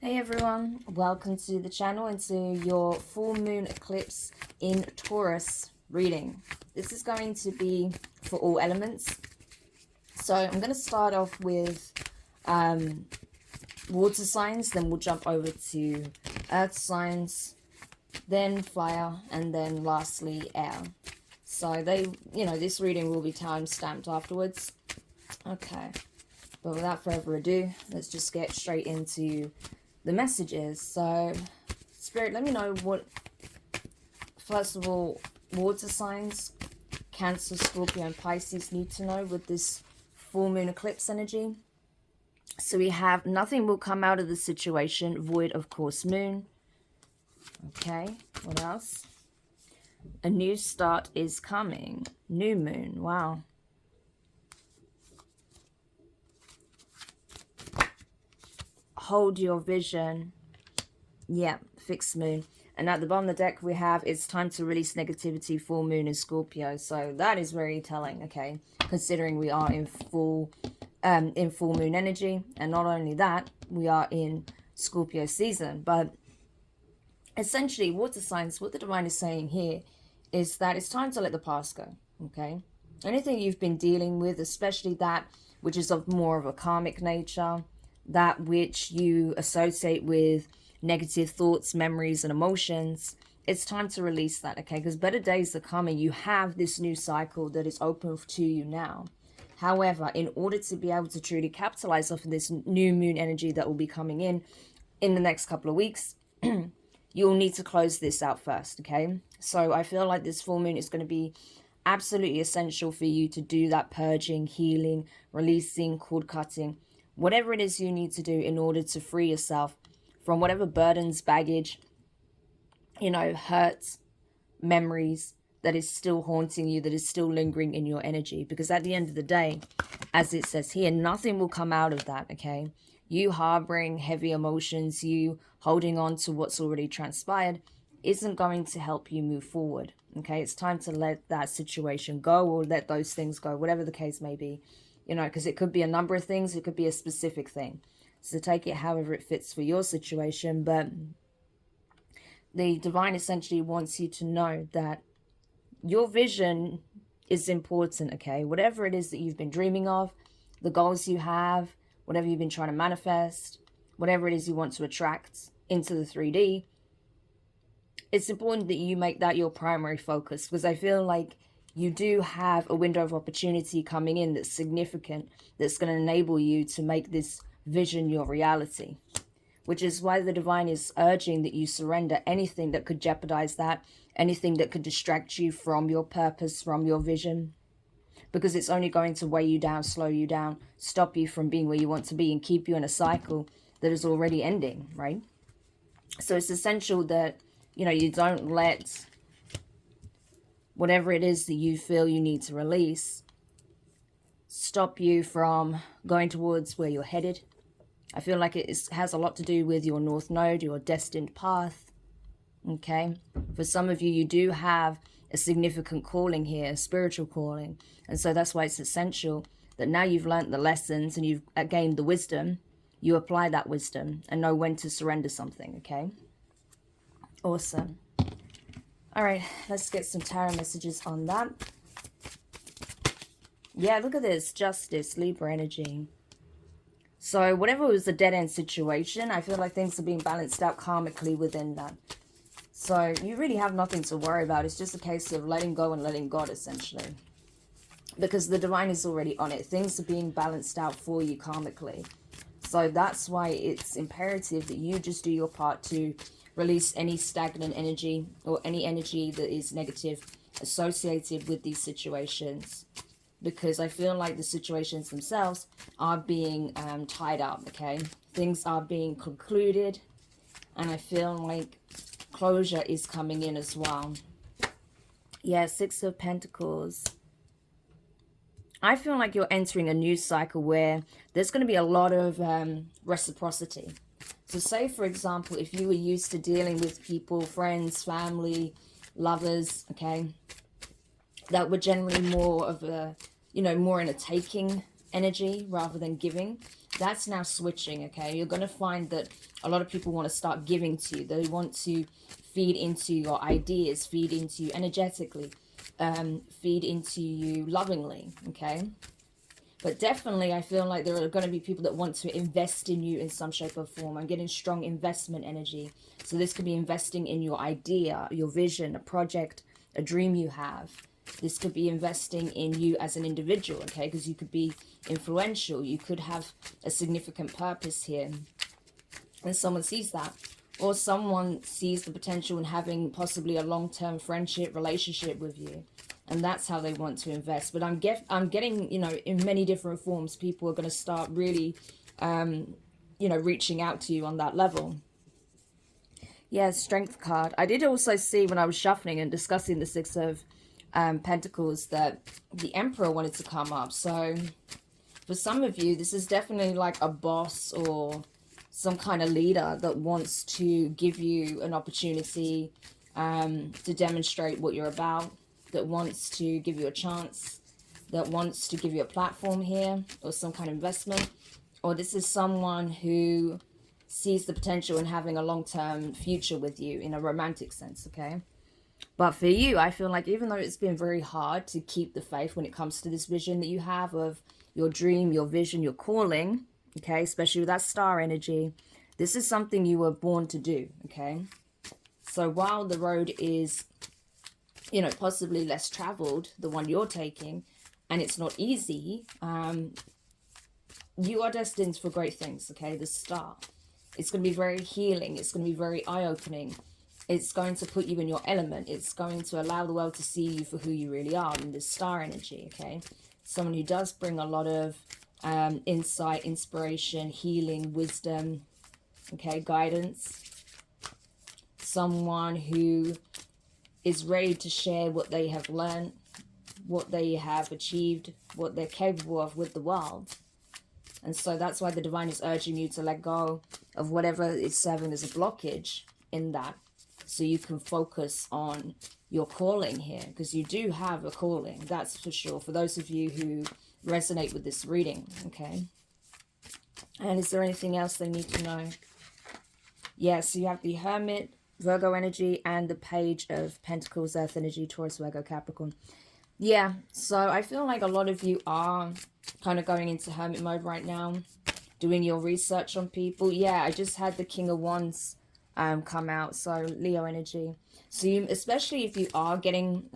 Hey everyone, welcome to the channel and to your full moon eclipse in Taurus reading. This is going to be for all elements. So I'm going to start off with water signs, then we'll jump over to earth signs, then fire, and then lastly air. So this reading will be time stamped afterwards. Okay, but without further ado, let's just get straight into the messages. So Spirit, let me know what, first of all, water signs, Cancer, Scorpio and Pisces need to know with this full moon eclipse energy. So we have nothing will come out of the situation, void of course moon. Okay, what else? A new start is coming, new moon. Wow. Hold your vision. Yeah, fixed moon. And at the bottom of the deck we have, it's time to release negativity, full moon in Scorpio. So that is very telling, okay? Considering we are in full moon energy. And not only that, we are in Scorpio season. But essentially, water signs, what the divine is saying here is that it's time to let the past go, okay? Anything you've been dealing with, especially that which is of more of a karmic nature, that which you associate with negative thoughts, memories, and emotions, it's time to release that, okay? Because better days are coming. You have this new cycle that is open to you now. However, in order to be able to truly capitalize off of this new moon energy that will be coming in the next couple of weeks, you'll need to close this out first, okay? So I feel like this full moon is going to be absolutely essential for you to do that purging, healing, releasing, cord cutting, whatever it is you need to do in order to free yourself from whatever burdens, baggage, hurts, memories that is still haunting you, that is still lingering in your energy. Because at the end of the day, as it says here, nothing will come out of that, okay? You harboring heavy emotions, you holding on to what's already transpired isn't going to help you move forward, okay? It's time to let that situation go, or let those things go, whatever the case may be. Because it could be a number of things, it could be a specific thing. So take it however it fits for your situation. But the divine essentially wants you to know that your vision is important, okay? Whatever it is that you've been dreaming of, the goals you have, whatever you've been trying to manifest, whatever it is you want to attract into the 3D, it's important that you make that your primary focus. Because I feel like you do have a window of opportunity coming in that's significant, that's going to enable you to make this vision your reality. Which is why the divine is urging that you surrender anything that could jeopardize that, anything that could distract you from your purpose, from your vision. Because it's only going to weigh you down, slow you down, stop you from being where you want to be, and keep you in a cycle that is already ending, right? So it's essential that, you don't let whatever it is that you feel you need to release stop you from going towards where you're headed. I feel like it has a lot to do with your North Node, your destined path, okay? For some of you, you do have a significant calling here, a spiritual calling. And so that's why it's essential that now you've learned the lessons and you've gained the wisdom, you apply that wisdom and know when to surrender something, okay? Awesome. All right, let's get some tarot messages on that. Yeah, look at this. Justice, Libra energy. So whatever was a dead-end situation, I feel like things are being balanced out karmically within that. So you really have nothing to worry about. It's just a case of letting go and letting God, essentially. Because the divine is already on it. Things are being balanced out for you karmically. So that's why it's imperative that you just do your part to release any stagnant energy or any energy that is negative associated with these situations. Because I feel like the situations themselves are being tied up, okay? Things are being concluded. And I feel like closure is coming in as well. Yeah, Six of Pentacles. I feel like you're entering a new cycle where there's going to be a lot of reciprocity. So say, for example, if you were used to dealing with people, friends, family, lovers, okay, that were generally more of a, more in a taking energy rather than giving. That's now switching, okay? You're going to find that a lot of people want to start giving to you. They want to feed into your ideas, feed into you energetically, feed into you lovingly, okay? But definitely, I feel like there are going to be people that want to invest in you in some shape or form. I'm getting strong investment energy. So this could be investing in your idea, your vision, a project, a dream you have. This could be investing in you as an individual, okay? Because you could be influential. You could have a significant purpose here. And someone sees that. Or someone sees the potential in having possibly a long-term friendship, relationship with you. And that's how they want to invest. But I'm getting, you know, in many different forms, people are going to start really, you know, reaching out to you on that level. Yeah, Strength card. I did also see when I was shuffling and discussing the Six of Pentacles that the Emperor wanted to come up. So for some of you, this is definitely like a boss or some kind of leader that wants to give you an opportunity to demonstrate what you're about, that wants to give you a chance, that wants to give you a platform here, or some kind of investment. Or this is someone who sees the potential in having a long-term future with you in a romantic sense, okay? But for you, I feel like even though it's been very hard to keep the faith when it comes to this vision that you have of your dream, your vision, your calling, okay, especially with that star energy, this is something you were born to do, okay? So while the road is, you know, possibly less traveled, the one you're taking, and it's not easy, you are destined for great things, okay? The star. It's going to be very healing. It's going to be very eye-opening. It's going to put you in your element. It's going to allow the world to see you for who you really are in this star energy, okay? Someone who does bring a lot of insight, inspiration, healing, wisdom, okay, guidance. Someone who is ready to share what they have learned, what they have achieved, what they're capable of with the world. And so that's why the divine is urging you to let go of whatever is serving as a blockage in that, so you can focus on your calling here, because you do have a calling, that's for sure, for those of you who resonate with this reading, okay? And is there anything else they need to know? Yeah, so you have the Hermit, Virgo energy, and the Page of Pentacles, Earth energy, Taurus, Virgo, Capricorn. Yeah, so I feel like a lot of you are kind of going into hermit mode right now, doing your research on people. Yeah, I just had the King of Wands come out, so Leo energy. So you, especially if you are getting,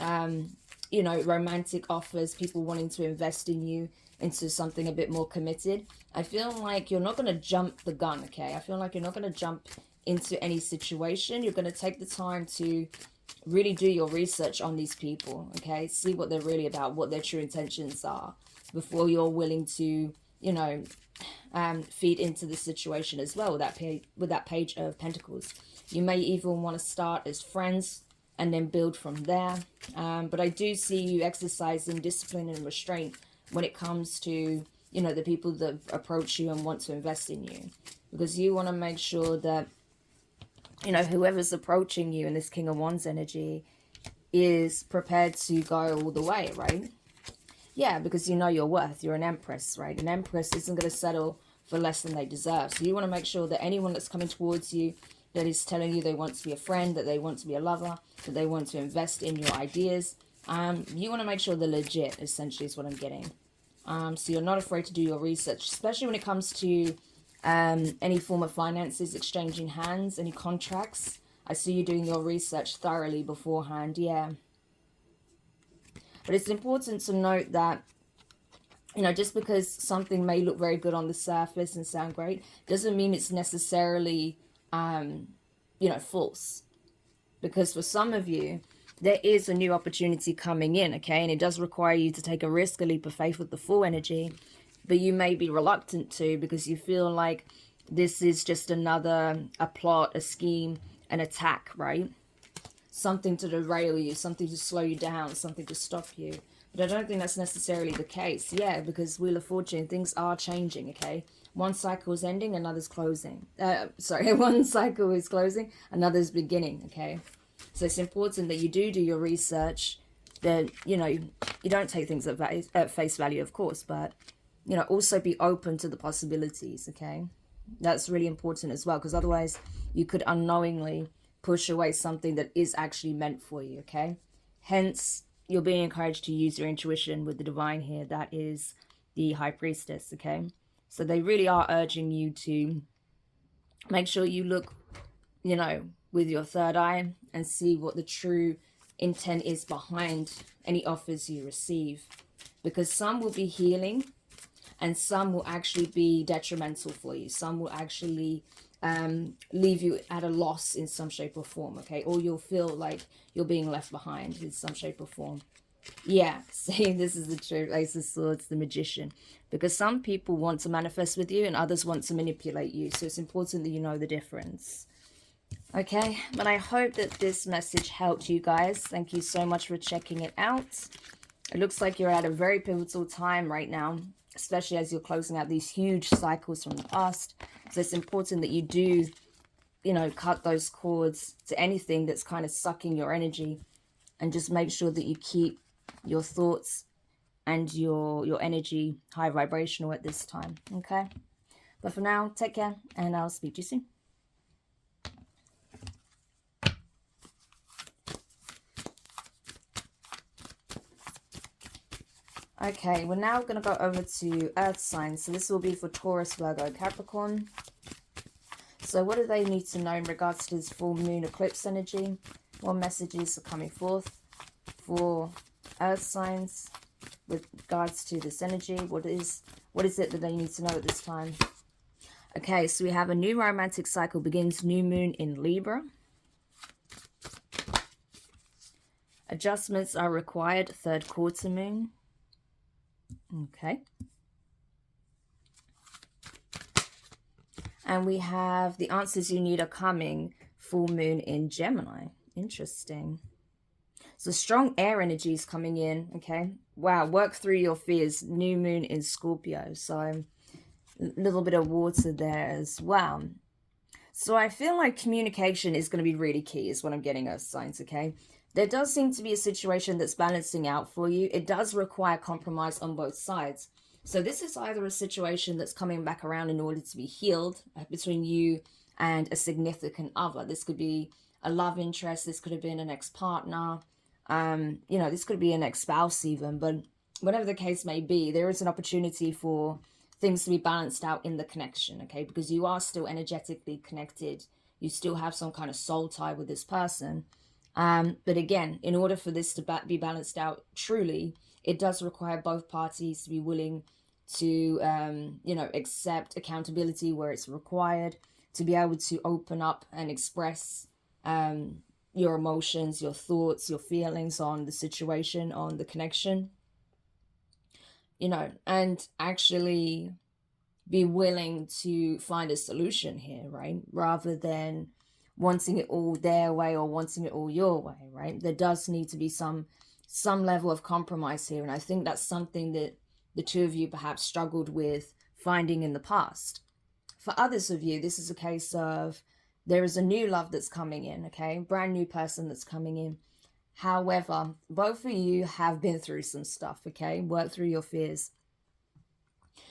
you know, romantic offers, people wanting to invest in you into something a bit more committed, I feel like you're not going to jump the gun, okay? I feel like you're not going to jump into any situation. You're going to take the time to really do your research on these people, okay? See what they're really about, what their true intentions are, before you're willing to, you know, feed into the situation as well with that Page of Pentacles. You may even want to start as friends and then build from there. But I do see you exercising discipline and restraint when it comes to, you know, the people that approach you and want to invest in you. Because you want to make sure that, you know, whoever's approaching you in this King of Wands energy is prepared to go all the way, right? Yeah, because you know your worth. You're an empress, right? An empress isn't going to settle for less than they deserve. So you want to make sure that anyone that's coming towards you, that is telling you they want to be a friend, that they want to be a lover, that they want to invest in your ideas, you want to make sure they're legit, essentially, is what I'm getting. So you're not afraid to do your research, especially when it comes to any form of finances, exchanging hands, any contracts. I see you doing your research thoroughly beforehand, yeah. But it's important to note that, you know, just because something may look very good on the surface and sound great, doesn't mean it's necessarily, you know, false. Because for some of you, there is a new opportunity coming in, okay? And it does require you to take a risk, a leap of faith with the Fool energy. But you may be reluctant to, because you feel like this is just a plot, a scheme, an attack, right? Something to derail you, something to slow you down, something to stop you. But I don't think that's necessarily the case. Yeah, because Wheel of Fortune, things are changing, okay? One cycle is ending, another's closing. One cycle is closing, another's beginning, okay? So it's important that you do your research, that, you know, you don't take things at face value, of course, but you know, also be open to the possibilities, okay? That's really important as well, because otherwise you could unknowingly push away something that is actually meant for you, okay? Hence, you're being encouraged to use your intuition with the divine here. That is the High Priestess, okay? So they really are urging you to make sure you look, you know, with your third eye and see what the true intent is behind any offers you receive. Because some will be healing and some will actually be detrimental for you. Some will actually leave you at a loss in some shape or form, okay? Or you'll feel like you're being left behind in some shape or form. Yeah, see, this is the true Ace of Swords, the Magician. Because some people want to manifest with you and others want to manipulate you. So it's important that you know the difference. Okay, but I hope that this message helped you guys. Thank you so much for checking it out. It looks like you're at a very pivotal time right now, especially as you're closing out these huge cycles from the past. So it's important that you do, you know, cut those cords to anything that's kind of sucking your energy, and just make sure that you keep your thoughts and your energy high vibrational at this time, okay? But for now, take care, and I'll speak to you soon. Okay, we're now going to go over to Earth signs. So this will be for Taurus, Virgo, Capricorn. So what do they need to know in regards to this full moon eclipse energy? What messages are coming forth for Earth signs with regards to this energy? What is it that they need to know at this time? Okay, so we have a new romantic cycle begins, new moon in Libra. Adjustments are required, third quarter moon. Okay. And we have the answers you need are coming, full moon in Gemini. Interesting. So strong air energy is coming in, okay? Wow, work through your fears, new moon in Scorpio. So a little bit of water there as well. So I feel like communication is going to be really key is what I'm getting as signs, okay? There does seem to be a situation that's balancing out for you. It does require compromise on both sides. So this is either a situation that's coming back around in order to be healed between you and a significant other. This could be a love interest. This could have been an ex-partner. You know, this could be an ex-spouse even. But whatever the case may be, there is an opportunity for things to be balanced out in the connection, okay? Because you are still energetically connected. You still have some kind of soul tie with this person. But again, in order for this to be balanced out truly, it does require both parties to be willing to, you know, accept accountability where it's required, to be able to open up and express your emotions, your thoughts, your feelings on the situation, on the connection, you know, and actually be willing to find a solution here, right? Rather than wanting it all their way or wanting it all your way, right? There does need to be some level of compromise here. And I think that's something that the two of you perhaps struggled with finding in the past. For others of you, this is a case of there is a new love that's coming in, okay? Brand new person that's coming in. However, both of you have been through some stuff, okay? Work through your fears.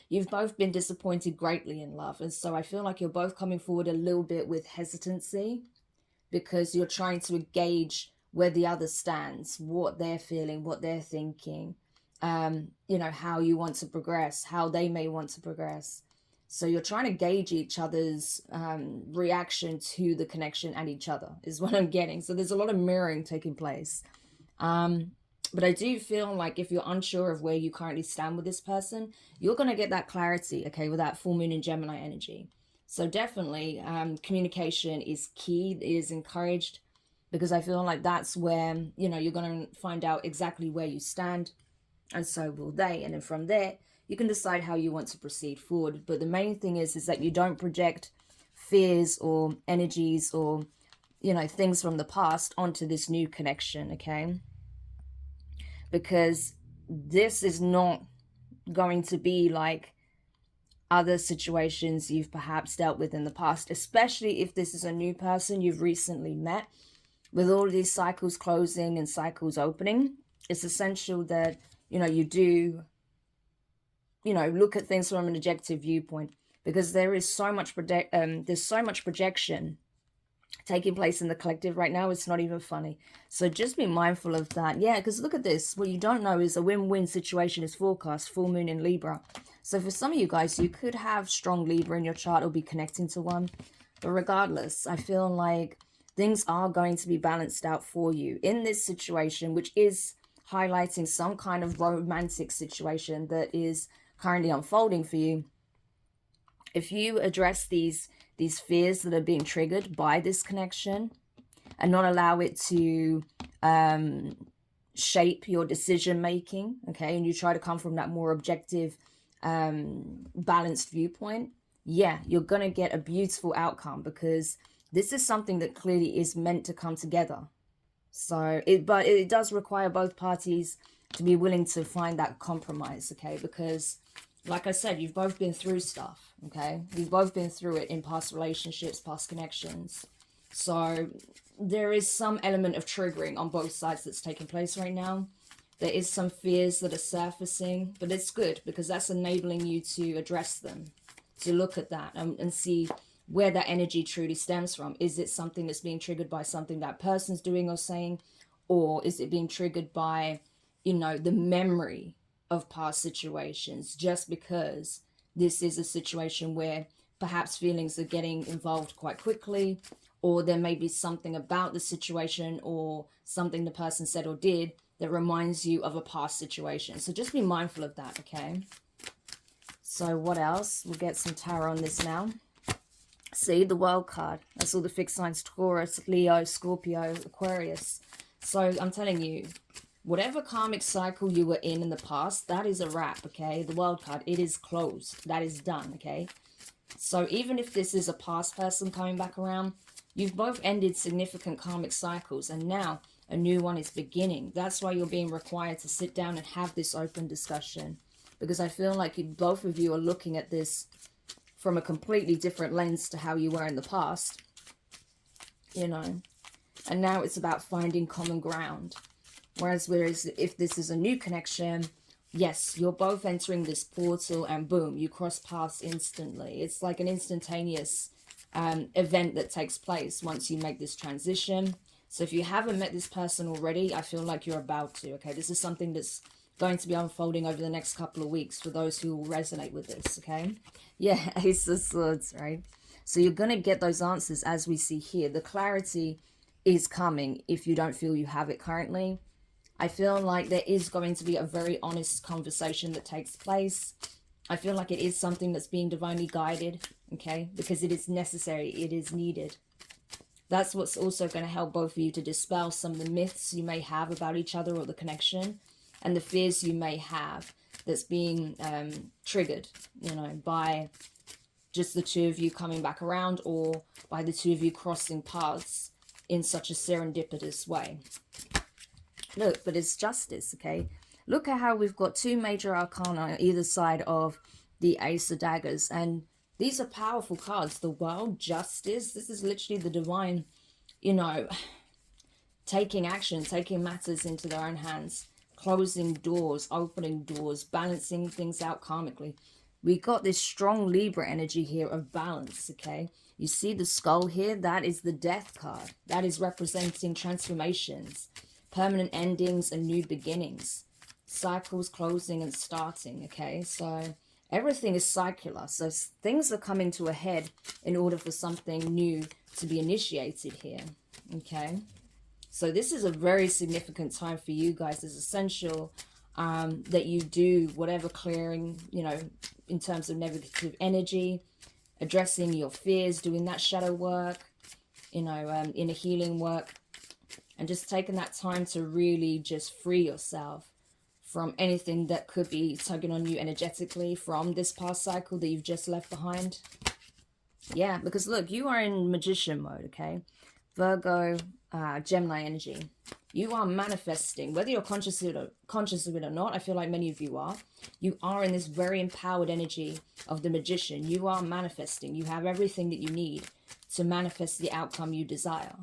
You've both been disappointed greatly in love. And so I feel like you're both coming forward a little bit with hesitancy because you're trying to gauge where the other stands, what they're feeling, what they're thinking, you know, how you want to progress, how they may want to progress. So you're trying to gauge each other's reaction to the connection and each other is what I'm getting. So there's a lot of mirroring taking place. But I do feel like if you're unsure of where you currently stand with this person, you're going to get that clarity, okay, with that full moon in Gemini energy. So definitely communication is key. It is encouraged because I feel like that's where, you know, you're going to find out exactly where you stand, and so will they. And then from there, you can decide how you want to proceed forward. But the main thing is that you don't project fears or energies or, you know, things from the past onto this new connection, okay? Because this is not going to be like other situations you've perhaps dealt with in the past, especially if this is a new person you've recently met. With all these cycles closing and cycles opening, it's essential that, you know, you do you know, look at things from an objective viewpoint, because there is so much there's so much projection taking place in the collective right now. It's not even funny. So just be mindful of that. Yeah, because look at this. What you don't know is a win-win situation is forecast, full moon in Libra. So for some of you guys, you could have strong Libra in your chart or be connecting to one. But regardless, I feel like things are going to be balanced out for you in this situation, which is highlighting some kind of romantic situation that is currently unfolding for you. If you address these fears that are being triggered by this connection and not allow it to shape your decision making, okay, and you try to come from that more objective, balanced viewpoint, yeah, you're gonna get a beautiful outcome, because this is something that clearly is meant to come together. So but it does require both parties to be willing to find that compromise, okay? Because like I said, you've both been through stuff, okay? You've both been through it in past relationships, past connections. So there is some element of triggering on both sides that's taking place right now. There is some fears that are surfacing, but it's good because that's enabling you to address them, to look at that and see where that energy truly stems from. Is it something that's being triggered by something that person's doing or saying, or is it being triggered by, you know, the memory of past situations, just because this is a situation where perhaps feelings are getting involved quite quickly, or there may be something about the situation or something the person said or did that reminds you of a past situation. So just be mindful of that, okay? So what else? We'll get some tarot on this now. See, the World card. That's all the fixed signs: Taurus, Leo, Scorpio, Aquarius. So I'm telling you, whatever karmic cycle you were in the past, that is a wrap, okay? The World card, it is closed. That is done, okay? So even if this is a past person coming back around, you've both ended significant karmic cycles, and now a new one is beginning. That's why you're being required to sit down and have this open discussion, because I feel like both of you are looking at this from a completely different lens to how you were in the past, you know? And now it's about finding common ground. Whereas if this is a new connection, yes, you're both entering this portal and boom, you cross paths instantly. It's like an instantaneous event that takes place once you make this transition. So if you haven't met this person already, I feel like you're about to, okay? This is something that's going to be unfolding over the next couple of weeks for those who will resonate with this, okay? Yeah, Ace of Swords, right? So you're going to get those answers as we see here. The clarity is coming if you don't feel you have it currently. I feel like there is going to be a very honest conversation that takes place. I feel like it is something that's being divinely guided, okay? Because it is necessary, it is needed. That's what's also going to help both of you to dispel some of the myths you may have about each other or the connection, and the fears you may have that's being triggered, you know, by just the two of you coming back around, or by the two of you crossing paths in such a serendipitous way. Look, but it's justice, okay? Look at how we've got two major arcana on either side of the Ace of Daggers, and these are powerful cards. The World, Justice, this is literally the divine, you know, taking action, taking matters into their own hands, closing doors, opening doors, balancing things out karmically. We got this strong Libra energy here of balance, okay? You see the skull here? That is the Death card. That is representing transformations, permanent endings and new beginnings, cycles closing and starting, okay? So everything is circular. So things are coming to a head in order for something new to be initiated here, okay? So this is a very significant time for you guys. It's essential that you do whatever clearing, you know, in terms of negative energy, addressing your fears, doing that shadow work, you know, inner healing work, and just taking that time to really just free yourself from anything that could be tugging on you energetically from this past cycle that you've just left behind. Yeah, because look, you are in magician mode, okay? Virgo, Gemini energy. You are manifesting, whether you're conscious of it or not. I feel like many of you are. You are in this very empowered energy of the magician. You are manifesting. You have everything that you need to manifest the outcome you desire,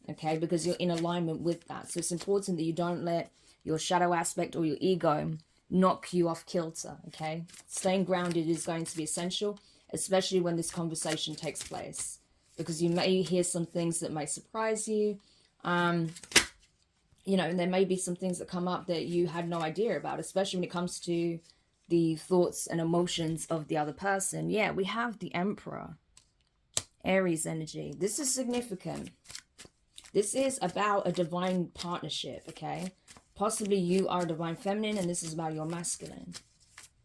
okay? Because you're in alignment with that. So it's important that you don't let your shadow aspect or your ego knock you off kilter, okay? Staying grounded is going to be essential, especially when this conversation takes place, because you may hear some things that may surprise you. You know, and there may be some things that come up that you had no idea about, especially when it comes to the thoughts and emotions of the other person. Yeah, we have the Emperor, Aries energy. This is significant. This is about a divine partnership, okay? Possibly you are divine feminine and this is about your masculine.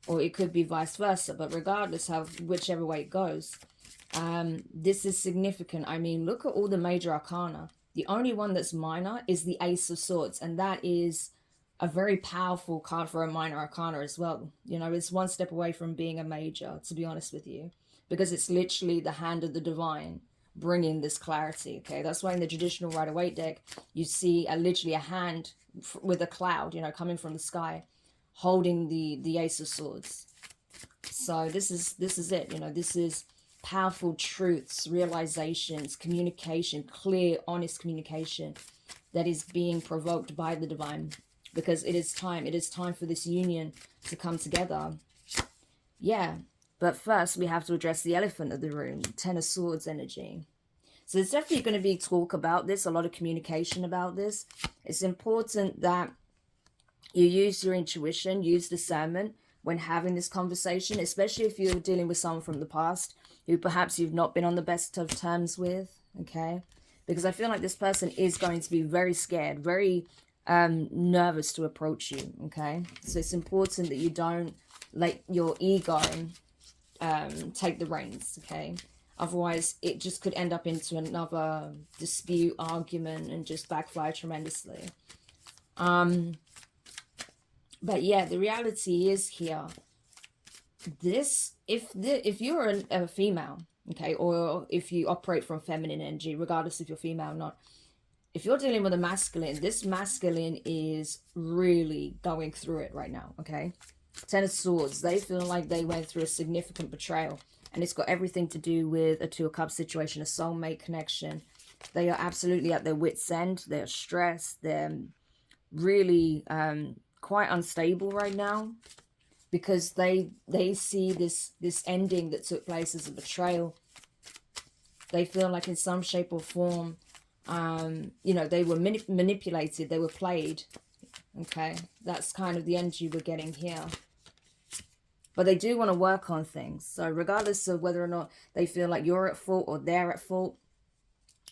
Or it could be vice versa, but regardless of whichever way it goes, this is significant. I mean, look at all the major arcana. The only one that's minor is the Ace of Swords, and that is a very powerful card for a minor arcana as well. You know, it's one step away from being a major, to be honest with you, because it's literally the hand of the divine bringing this clarity, okay? That's why in the traditional Rider-Waite deck, you see literally a hand with a cloud, you know, coming from the sky, holding the Ace of Swords. So this is it, you know, this is powerful truths, realizations, communication, clear, honest communication that is being provoked by the divine, because it is time for this union to come together. Yeah, but first we have to address the elephant of the room, Ten of Swords energy. So there's definitely going to be talk about this, a lot of communication about this. It's important that you use your intuition, use discernment when having this conversation, especially if you're dealing with someone from the past who perhaps you've not been on the best of terms with, okay? Because I feel like this person is going to be very scared, very nervous to approach you, okay? So it's important that you don't let your ego take the reins, okay? Otherwise, it just could end up into another dispute, argument, and just backfire tremendously. But yeah, the reality is here. If you're a female, okay, or if you operate from feminine energy, regardless if you're female or not, if you're dealing with a masculine, this masculine is really going through it right now, okay? Ten of Swords, they feel like they went through a significant betrayal, and it's got everything to do with a Two of Cups situation, a soulmate connection. They are absolutely at their wits' end. They're stressed. They're really quite unstable right now, because they see this ending that took place as a betrayal. They feel like in some shape or form, you know, they were manipulated, they were played, okay? That's kind of the energy we're getting here. But they do want to work on things. So regardless of whether or not they feel like you're at fault or they're at fault,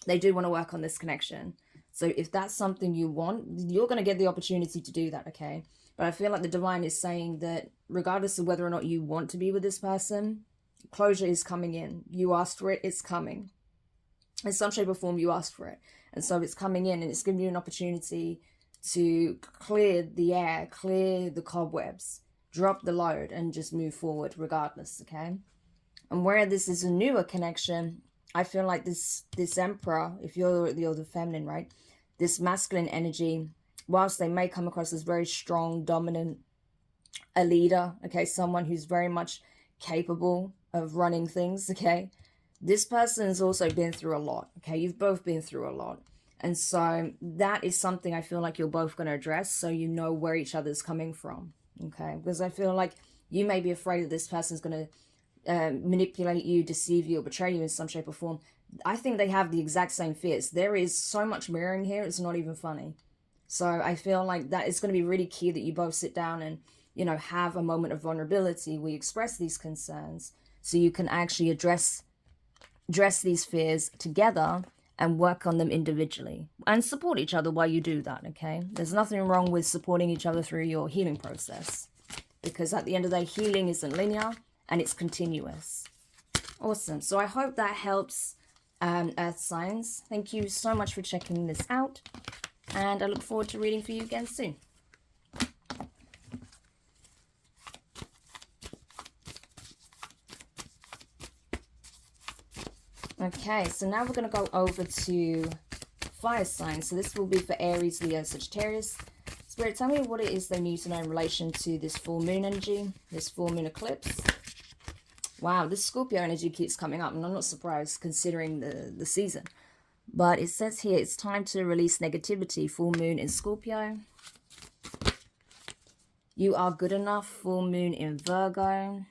they do want to work on this connection. So if that's something you want, you're going to get the opportunity to do that, okay? But I feel like the divine is saying that regardless of whether or not you want to be with this person, closure is coming in. You asked for it, it's coming. In some shape or form, you asked for it. And so it's coming in, and it's giving you an opportunity to clear the air, clear the cobwebs, drop the load, and just move forward regardless, okay? And where this is a newer connection, I feel like this Emperor, if you're the feminine, right? This masculine energy, whilst they may come across as very strong, dominant, a leader, okay? Someone who's very much capable of running things, okay? This person has also been through a lot, okay? You've both been through a lot. And so that is something I feel like you're both going to address, so you know where each other's coming from, okay? Because I feel like you may be afraid that this person's going to manipulate you, deceive you, or betray you in some shape or form. I think they have the exact same fears. There is so much mirroring here, it's not even funny. So I feel like that it's going to be really key that you both sit down and, you know, have a moment of vulnerability where you express these concerns, so you can actually address these fears together and work on them individually and support each other while you do that, okay? There's nothing wrong with supporting each other through your healing process, because at the end of the day, healing isn't linear and it's continuous. Awesome. So I hope that helps, Earth signs. Thank you so much for checking this out, and I look forward to reading for you again soon. Okay, so now we're going to go over to fire signs. So this will be for Aries, Leo, Sagittarius. Spirit, tell me what it is they need to know in relation to this full moon energy, this full moon eclipse. Wow, this Scorpio energy keeps coming up, and I'm not surprised considering the season. But it says here, it's time to release negativity, full moon in Scorpio. You are good enough. Full moon in Virgo.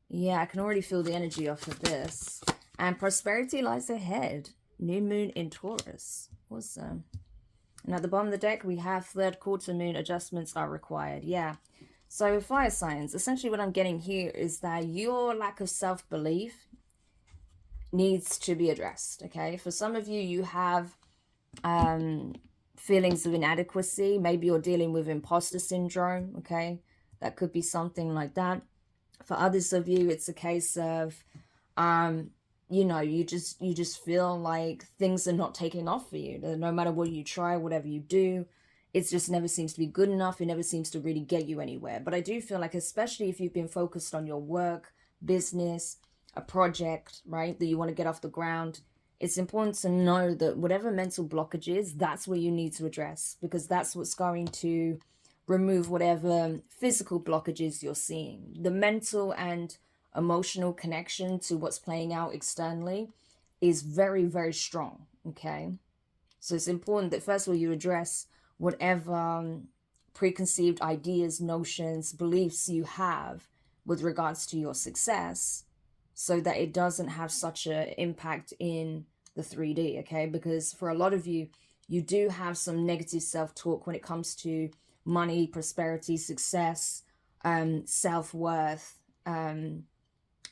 Yeah, I can already feel the energy off of this. And prosperity lies ahead. New moon in Taurus. Awesome. And at the bottom of the deck, we have third quarter moon. Adjustments are required. Yeah. So fire signs. Essentially what I'm getting here is that your lack of self-belief needs to be addressed. Okay. For some of you, you have feelings of inadequacy. Maybe you're dealing with imposter syndrome. Okay. That could be something like that. For others of you, it's a case of, you know, you just feel like things are not taking off for you. No matter what you try, whatever you do, it just never seems to be good enough. It never seems to really get you anywhere. But I do feel like, especially if you've been focused on your work, business, a project, right, that you want to get off the ground, it's important to know that whatever mental blockage is, that's where you need to address, because that's what's going to remove whatever physical blockages you're seeing. The mental and emotional connection to what's playing out externally is very, very strong. Okay. So it's important that first of all, you address whatever preconceived ideas, notions, beliefs you have with regards to your success, so that it doesn't have such an impact in the 3D. Okay. Because for a lot of you, you do have some negative self-talk when it comes to money, prosperity, success, self-worth,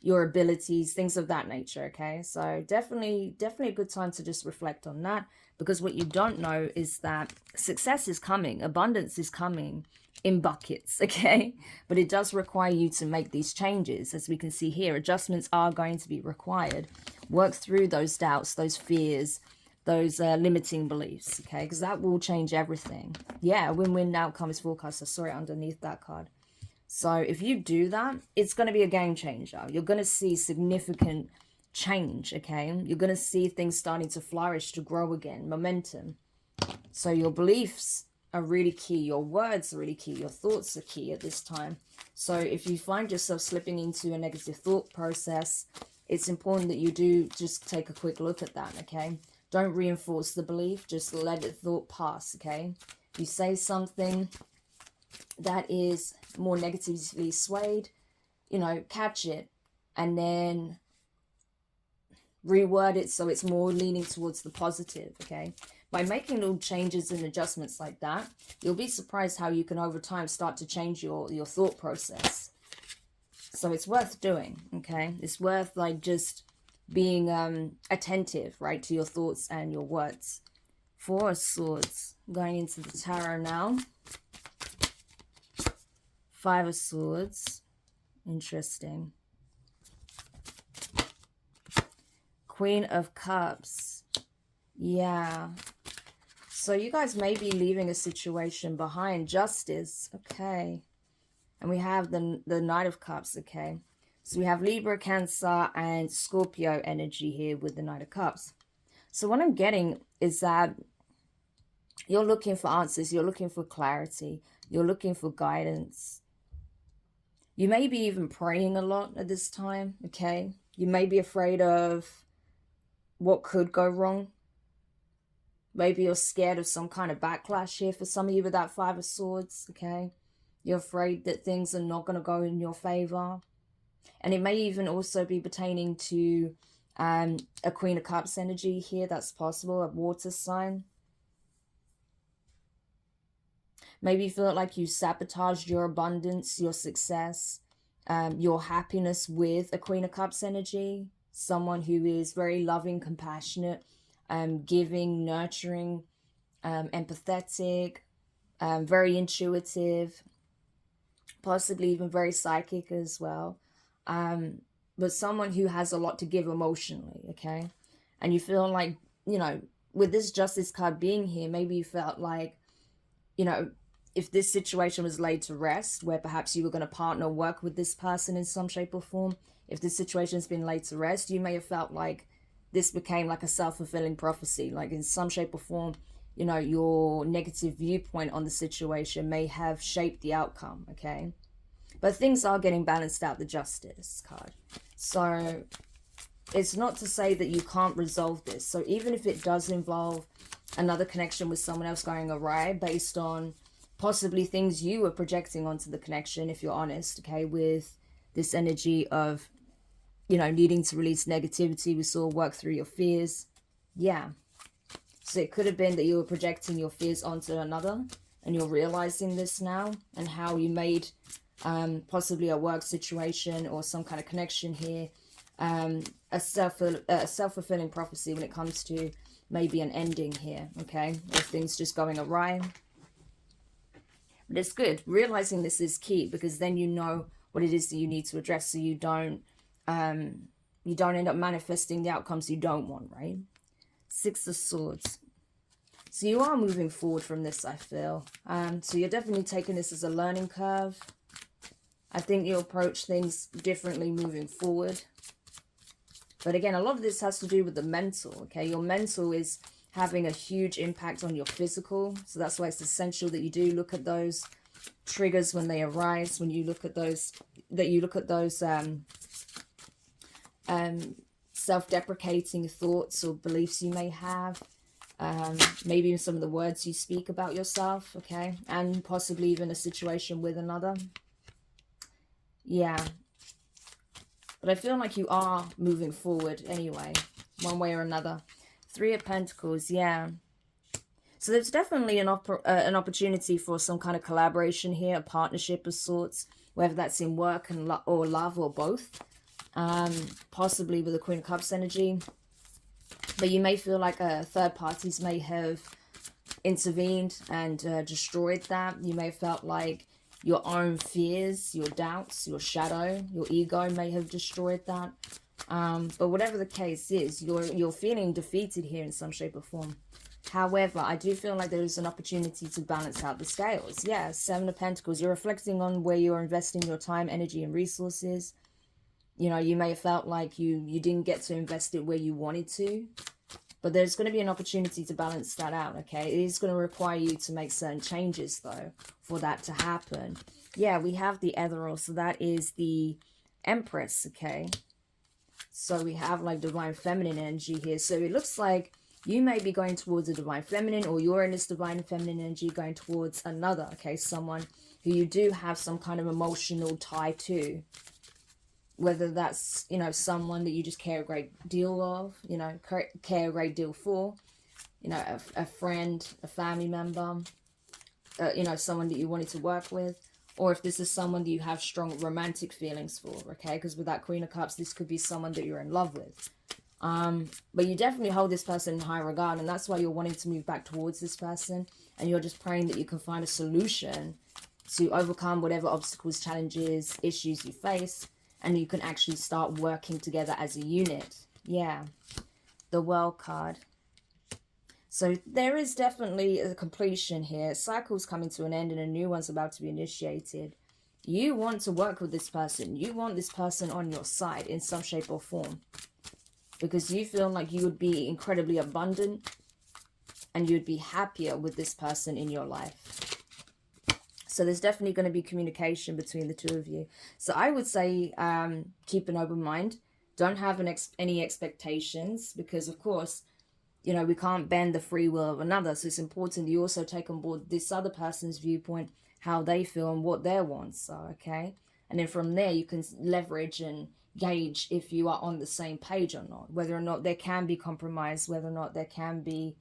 your abilities, things of that nature. Okay, so definitely a good time to just reflect on that, because what you don't know is that success is coming, abundance is coming in buckets. Okay, but it does require you to make these changes. As we can see here, adjustments are going to be required. Work through those doubts, those fears, those limiting beliefs, okay, because that will change everything. Yeah, win-win outcome is forecast. I saw it underneath that card. So if you do that, it's going to be a game changer. You're going to see significant change, okay? You're going to see things starting to flourish, to grow again, momentum. So your beliefs are really key. Your words are really key. Your thoughts are key at this time. So if you find yourself slipping into a negative thought process, it's important that you do just take a quick look at that, okay? Don't reinforce the belief. Just let the thought pass, okay? If you say something that is more negatively swayed, you know, catch it and then reword it so it's more leaning towards the positive, okay? By making little changes and adjustments like that, you'll be surprised how you can over time start to change your thought process. So it's worth doing, okay? It's worth like just being attentive, right, to your thoughts and your words. Four of Swords, going into the tarot now. Five of Swords, interesting. Queen of Cups, yeah. So you guys may be leaving a situation behind. Justice, okay. And we have the Knight of Cups, okay. So we have Libra, Cancer, and Scorpio energy here with the Knight of Cups. So what I'm getting is that you're looking for answers. You're looking for clarity. You're looking for guidance. You may be even praying a lot at this time, okay? You may be afraid of what could go wrong. Maybe you're scared of some kind of backlash here for some of you with that Five of Swords, okay? You're afraid that things are not going to go in your favor. And it may even also be pertaining to a Queen of Cups energy here. That's possible, a water sign. Maybe you feel like you sabotaged your abundance, your success, your happiness with a Queen of Cups energy. Someone who is very loving, compassionate, giving, nurturing, empathetic, very intuitive, possibly even very psychic as well. But someone who has a lot to give emotionally, okay? And you feel like, you know, with this Justice card being here, maybe you felt like, you know, if this situation was laid to rest, where perhaps you were going to partner, work with this person in some shape or form, if this situation's been laid to rest, you may have felt like this became like a self-fulfilling prophecy, like in some shape or form, you know, your negative viewpoint on the situation may have shaped the outcome, okay? But things are getting balanced out, the Justice card. So it's not to say that you can't resolve this. So even if it does involve another connection with someone else going awry based on possibly things you were projecting onto the connection, if you're honest, okay, with this energy of, you know, needing to release negativity. We saw work through your fears. Yeah. So it could have been that you were projecting your fears onto another, and you're realizing this now, and how you made possibly a work situation or some kind of connection here a self-fulfilling prophecy when it comes to maybe an ending here, okay, or things just going awry. But it's good. Realizing this is key, because then you know what it is that you need to address, so you don't end up manifesting the outcomes you don't want, right? Six of Swords. So you are moving forward from this, I feel. So you're definitely taking this as a learning curve. I think you'll approach things differently moving forward. But again, a lot of this has to do with the mental, okay? Your mental is having a huge impact on your physical. So that's why it's essential that you do look at those triggers when they arise, when you look at those, self-deprecating thoughts or beliefs you may have. Maybe even some of the words you speak about yourself, okay? And possibly even a situation with another. Yeah. But I feel like you are moving forward anyway, one way or another. Three of Pentacles, yeah. So there's definitely an opportunity for some kind of collaboration here, a partnership of sorts, whether that's in work and or love or both. Possibly with the Queen of Cups energy. But you may feel like third parties may have intervened and destroyed that. You may have felt like your own fears, your doubts, your shadow, your ego may have destroyed that. But whatever the case is, you're feeling defeated here in some shape or form. However, I do feel like there is an opportunity to balance out the scales. Yeah, Seven of Pentacles. You're reflecting on where you're investing your time, energy, and resources. You know, you may have felt like you didn't get to invest it where you wanted to. But there's going to be an opportunity to balance that out, okay? It is going to require you to make certain changes, though, for that to happen. Yeah, we have the Ethereal, so that is the Empress, okay? So we have, like, Divine Feminine energy here. So it looks like you may be going towards a Divine Feminine, or you're in this Divine Feminine energy going towards another, okay? Someone who you do have some kind of emotional tie to. Whether that's, you know, someone that you just care a great deal of, you know, care a great deal for, you know, a friend, a family member, you know, someone that you wanted to work with, or if this is someone that you have strong romantic feelings for, okay? Because with that Queen of Cups, this could be someone that you're in love with. But you definitely hold this person in high regard, and that's why you're wanting to move back towards this person, and you're just praying that you can find a solution to overcome whatever obstacles, challenges, issues you face, and you can actually start working together as a unit. Yeah. The World card. So there is definitely a completion here. Cycle's coming to an end and a new one's about to be initiated. You want to work with this person. You want this person on your side in some shape or form. Because you feel like you would be incredibly abundant and you'd be happier with this person in your life. So there's definitely going to be communication between the two of you. So I would say keep an open mind. Don't have any expectations, because, of course, you know, we can't bend the free will of another. So it's important you also take on board this other person's viewpoint, how they feel and what their wants are, okay? And then from there, you can leverage and gauge if you are on the same page or not, whether or not there can be compromise, whether or not there can be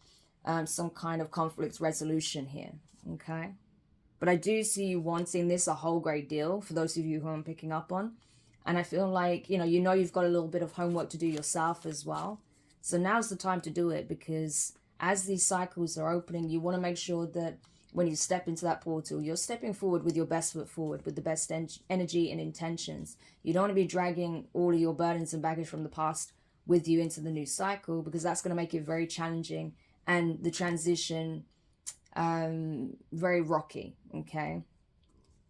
some kind of conflict resolution here, okay? But I do see you wanting this a whole great deal, for those of you who I'm picking up on. And I feel like, you know you've got a little bit of homework to do yourself as well. So now's the time to do it, because as these cycles are opening, you want to make sure that when you step into that portal, you're stepping forward with your best foot forward, with the best energy and intentions. You don't want to be dragging all of your burdens and baggage from the past with you into the new cycle, because that's going to make it very challenging and the transition very rocky, okay?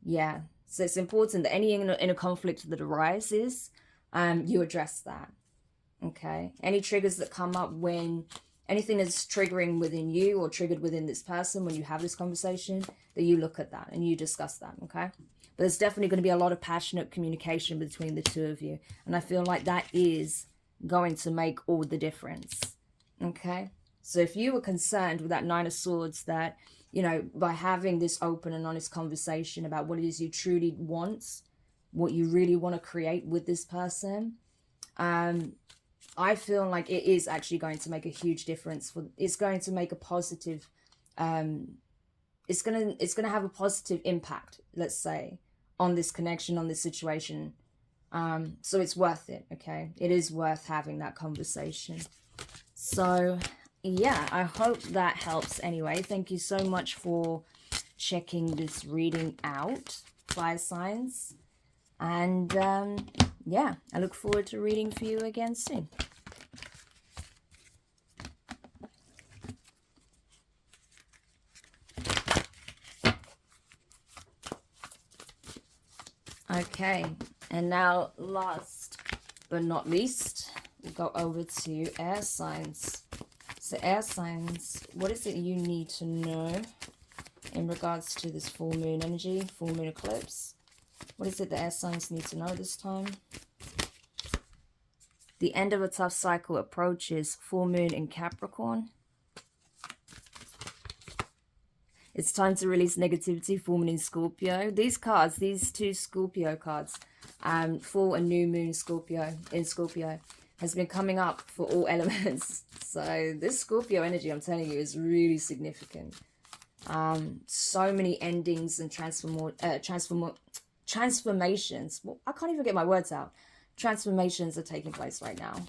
Yeah, so it's important that any inner conflict that arises, you address that, okay? Any triggers that come up when anything is triggering within you or triggered within this person, when you have this conversation, that you look at that and you discuss that, okay? But there's definitely going to be a lot of passionate communication between the two of you, and I feel like that is going to make all the difference, okay? So if you were concerned with that Nine of Swords that, you know, by having this open and honest conversation about what it is you truly want, what you really want to create with this person, I feel like it is actually going to make a huge difference. It's going to make a positive, it's gonna have a positive impact, let's say, on this connection, on this situation. So it's worth it, okay? It is worth having that conversation. So yeah, I hope that helps anyway. Thank you so much for checking this reading out, fire signs. And yeah, I look forward to reading for you again soon. Okay, and now last but not least, we'll go over to air signs. So air signs, what is it you need to know in regards to this full moon energy, full moon eclipse? What is it the air signs need to know this time? The end of a tough cycle approaches, full moon in Capricorn. It's time to release negativity, full moon in Scorpio. These cards, these two Scorpio cards, full and new moon Scorpio in Scorpio, has been coming up for all elements. So this Scorpio energy, I'm telling you, is really significant. So many endings and transformations. Well, I can't even get my words out. Transformations are taking place right now.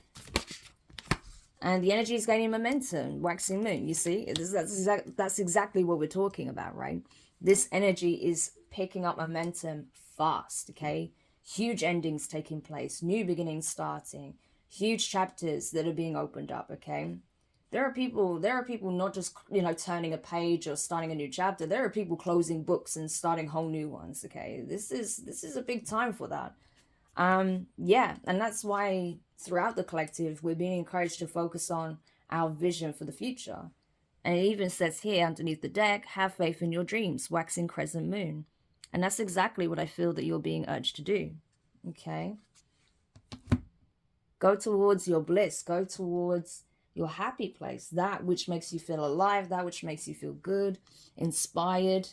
And the energy is gaining momentum, waxing moon, you see? That's exactly what we're talking about, right? This energy is picking up momentum fast, okay? Huge endings taking place, new beginnings starting, huge chapters that are being opened up, okay? There are people not just, you know, turning a page or starting a new chapter. There are people closing books and starting whole new ones, okay? This is a big time for that. Yeah, and that's why throughout the collective we're being encouraged to focus on our vision for the future. And it even says here underneath the deck, have faith in your dreams, waxing crescent moon. And that's exactly what I feel that you're being urged to do. Okay, go towards your bliss, go towards your happy place, that which makes you feel alive, that which makes you feel good, inspired,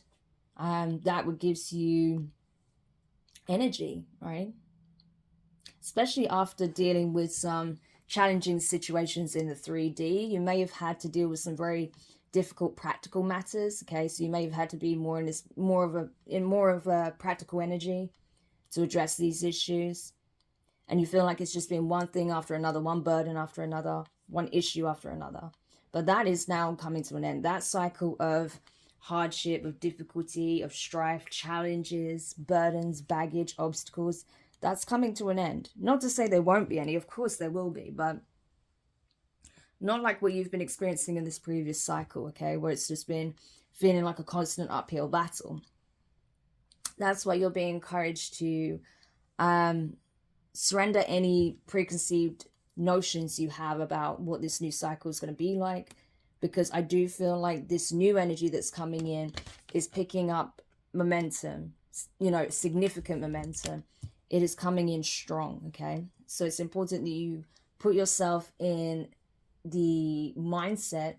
that what gives you energy, right? Especially after dealing with some challenging situations in the 3D. You may have had to deal with some very difficult practical matters, okay? So you may have had to be more of a practical energy to address these issues. And you feel like it's just been one thing after another, one burden after another, one issue after another. But that is now coming to an end. That cycle of hardship, of difficulty, of strife, challenges, burdens, baggage, obstacles, that's coming to an end. Not to say there won't be any, of course there will be, but not like what you've been experiencing in this previous cycle, okay, where it's just been feeling like a constant uphill battle. That's why you're being encouraged to surrender any preconceived notions you have about what this new cycle is going to be like, because I do feel like this new energy that's coming in is picking up momentum, you know, significant momentum. It is coming in strong, okay? So it's important that you put yourself in the mindset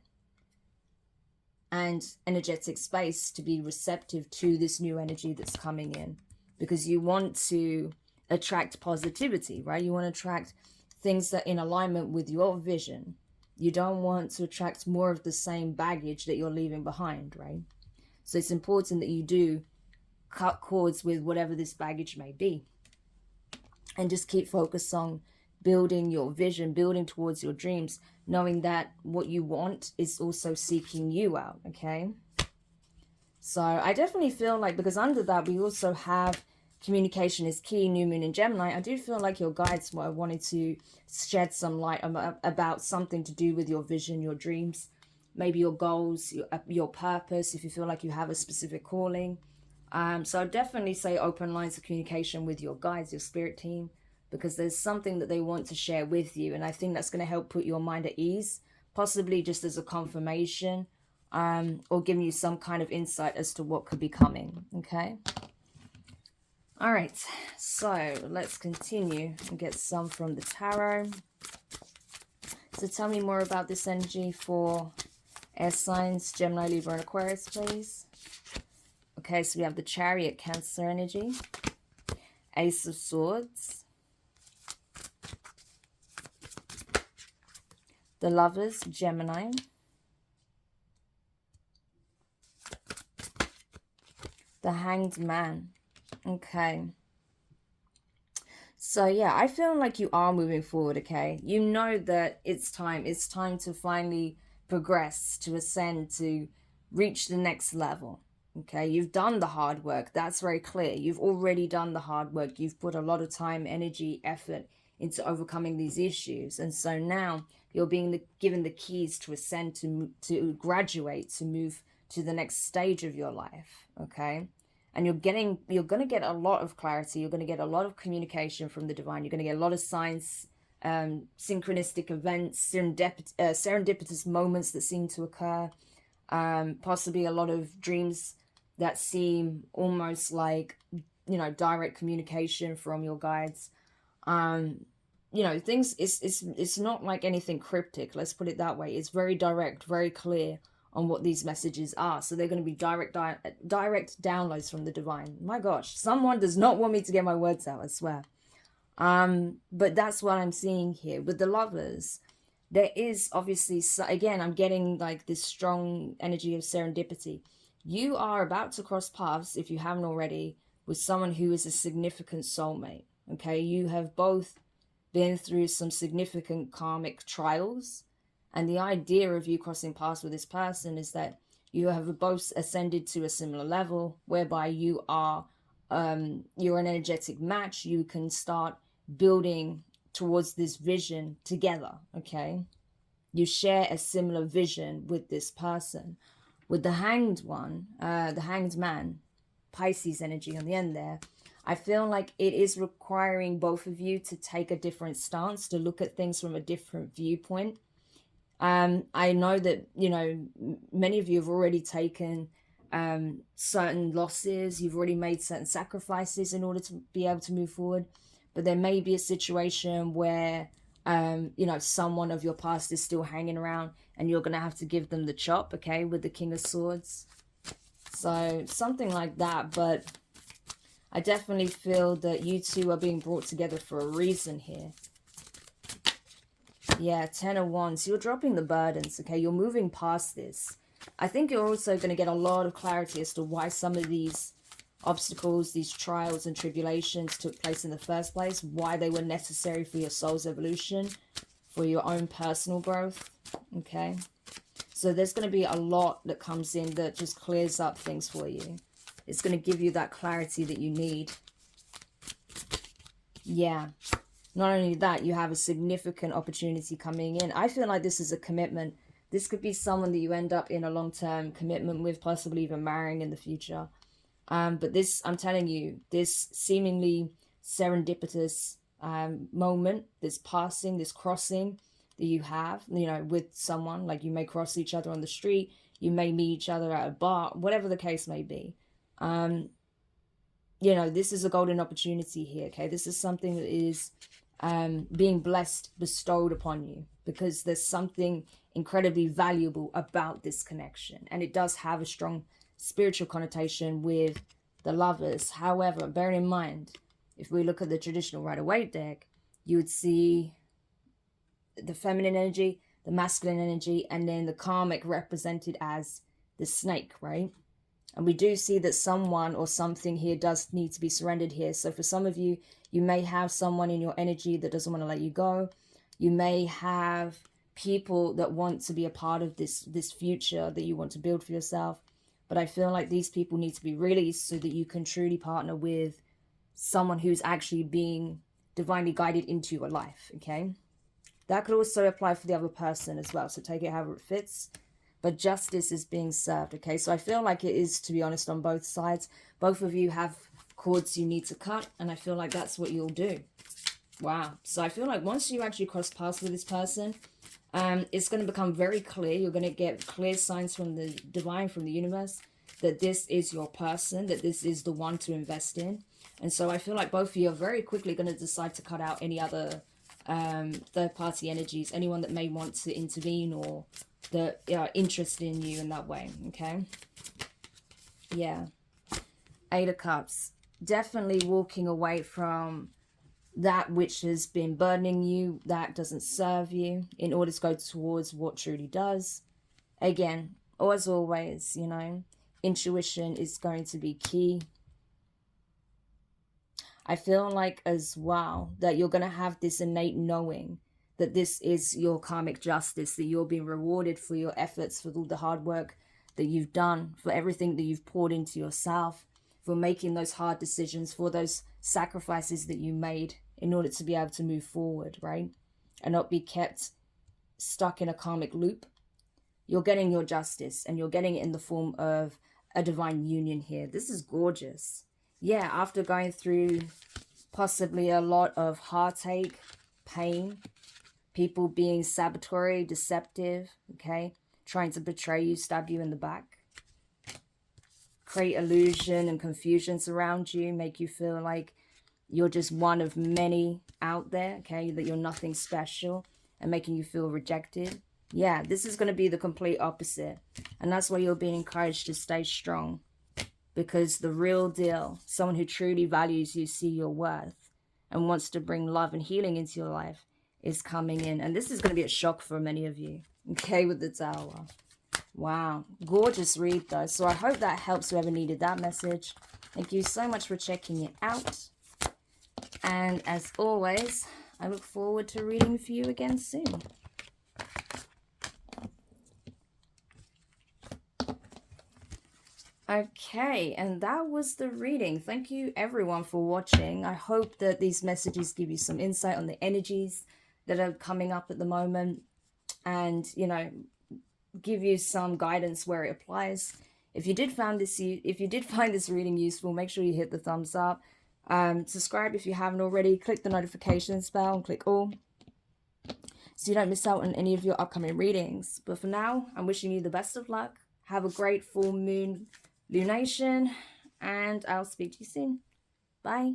and energetic space to be receptive to this new energy that's coming in, because you want to attract positivity, right? You want to attract things that are in alignment with your vision. You don't want to attract more of the same baggage that you're leaving behind, right? So it's important that you do cut cords with whatever this baggage may be, and just keep focused on building your vision, building towards your dreams, knowing that what you want is also seeking you out, okay? So I definitely feel like, because under that we also have communication is key, new moon in Gemini, I do feel like your guides were wanting to shed some light about something to do with your vision, your dreams, maybe your goals, your purpose, if you feel like you have a specific calling. So I'd definitely say open lines of communication with your guides, your spirit team, because there's something that they want to share with you. And I think that's going to help put your mind at ease, possibly just as a confirmation, or giving you some kind of insight as to what could be coming, okay? All right, so let's continue and get some from the tarot. So tell me more about this energy for Air signs, Gemini, Libra, and Aquarius, please. Okay, so we have the Chariot, Cancer energy. Ace of Swords. The Lovers, Gemini. The Hanged Man. Okay. So yeah, I feel like you are moving forward, okay? You know that it's time. It's time to finally progress, to ascend, to reach the next level, okay? You've done the hard work. That's very clear. You've already done the hard work. You've put a lot of time, energy, effort into overcoming these issues. And so now you're being given the keys to ascend, to graduate, to move to the next stage of your life, okay? And you're going to get a lot of clarity. You're going to get a lot of communication from the divine. You're going to get a lot of signs, synchronistic events, serendipitous moments that seem to occur. Possibly a lot of dreams that seem almost like, you know, direct communication from your guides. You know, things, it's not like anything cryptic. Let's put it that way. It's very direct, very clear on what these messages are. So they're going to be direct downloads from the divine. My gosh, someone does not want me to get my words out, I swear. But that's what I'm seeing here with the Lovers. There is obviously, again, I'm getting like this strong energy of serendipity. You are about to cross paths, if you haven't already, with someone who is a significant soulmate. Okay, you have both been through some significant karmic trials. And the idea of you crossing paths with this person is that you have both ascended to a similar level, whereby you are, you're an energetic match. You can start building towards this vision together, okay? You share a similar vision with this person. With the Hanged one, the Hanged Man, Pisces energy on the end there, I feel like it is requiring both of you to take a different stance, to look at things from a different viewpoint. I know that, you know, many of you have already taken certain losses. You've already made certain sacrifices in order to be able to move forward. But there may be a situation where, you know, someone of your past is still hanging around and you're going to have to give them the chop, okay, with the King of Swords. So something like that. But I definitely feel that you two are being brought together for a reason here. Yeah, 10 of Wands. You're dropping the burdens, okay? You're moving past this. I think you're also going to get a lot of clarity as to why some of these obstacles, these trials and tribulations took place in the first place, why they were necessary for your soul's evolution, for your own personal growth, okay? So there's going to be a lot that comes in that just clears up things for you. It's going to give you that clarity that you need. Yeah. Not only that, you have a significant opportunity coming in. I feel like this is a commitment. This could be someone that you end up in a long-term commitment with, possibly even marrying in the future. But this, I'm telling you, this seemingly serendipitous moment, this passing, this crossing that you have, you know, with someone, like you may cross each other on the street, you may meet each other at a bar, whatever the case may be. You know, this is a golden opportunity here, okay? This is something that is being blessed, bestowed upon you, because there's something incredibly valuable about this connection. And it does have a strong spiritual connotation with the Lovers. However, bearing in mind, if we look at the traditional Rider-Waite deck, you would see the feminine energy, the masculine energy, and then the karmic represented as the snake, right? And we do see that someone or something here does need to be surrendered here. So for some of you, you may have someone in your energy that doesn't want to let you go. You may have people that want to be a part of this future that you want to build for yourself. But I feel like these people need to be released so that you can truly partner with someone who's actually being divinely guided into your life, okay? That could also apply for the other person as well. So take it however it fits. But justice is being served, okay? So I feel like it is, to be honest, on both sides. Both of you have cords you need to cut, and I feel like that's what you'll do. Wow. So I feel like once you actually cross paths with this person, it's going to become very clear. You're going to get clear signs from the divine, from the universe, that this is your person, that this is the one to invest in. And so I feel like both of you are very quickly going to decide to cut out any other third-party energies, anyone that may want to intervene or that are interested in you in that way, okay? Yeah. Eight of Cups. Definitely walking away from that which has been burdening you, that doesn't serve you, in order to go towards what truly does. Again, as always, you know, intuition is going to be key. I feel like as well that you're going to have this innate knowing that this is your karmic justice, that you're being rewarded for your efforts, for all the hard work that you've done, for everything that you've poured into yourself, for making those hard decisions, for those sacrifices that you made in order to be able to move forward, right? And not be kept stuck in a karmic loop. You're getting your justice, and you're getting it in the form of a divine union here. This is gorgeous. Yeah, after going through possibly a lot of heartache, pain, people being sabotory, deceptive, okay, trying to betray you, stab you in the back, create illusion and confusion around you, make you feel like you're just one of many out there, okay, that you're nothing special, and making you feel rejected. Yeah, this is going to be the complete opposite. And that's why you're being encouraged to stay strong. Because the real deal, someone who truly values you, see your worth, and wants to bring love and healing into your life is coming in. And this is going to be a shock for many of you, okay, with the Tower. Wow, gorgeous read though. So I hope that helps whoever needed that message. Thank you so much for checking it out. And as always, I look forward to reading for you again soon. Okay, and that was the reading. Thank you everyone for watching. I hope that these messages give you some insight on the energies that are coming up at the moment, and, you know, give you some guidance where it applies. If you did find this reading useful, make sure you hit the thumbs up. Subscribe if you haven't already. Click the notifications bell and click all, so you don't miss out on any of your upcoming readings. But for now, I'm wishing you the best of luck. Have a great full moon lunation, and I'll speak to you soon. Bye.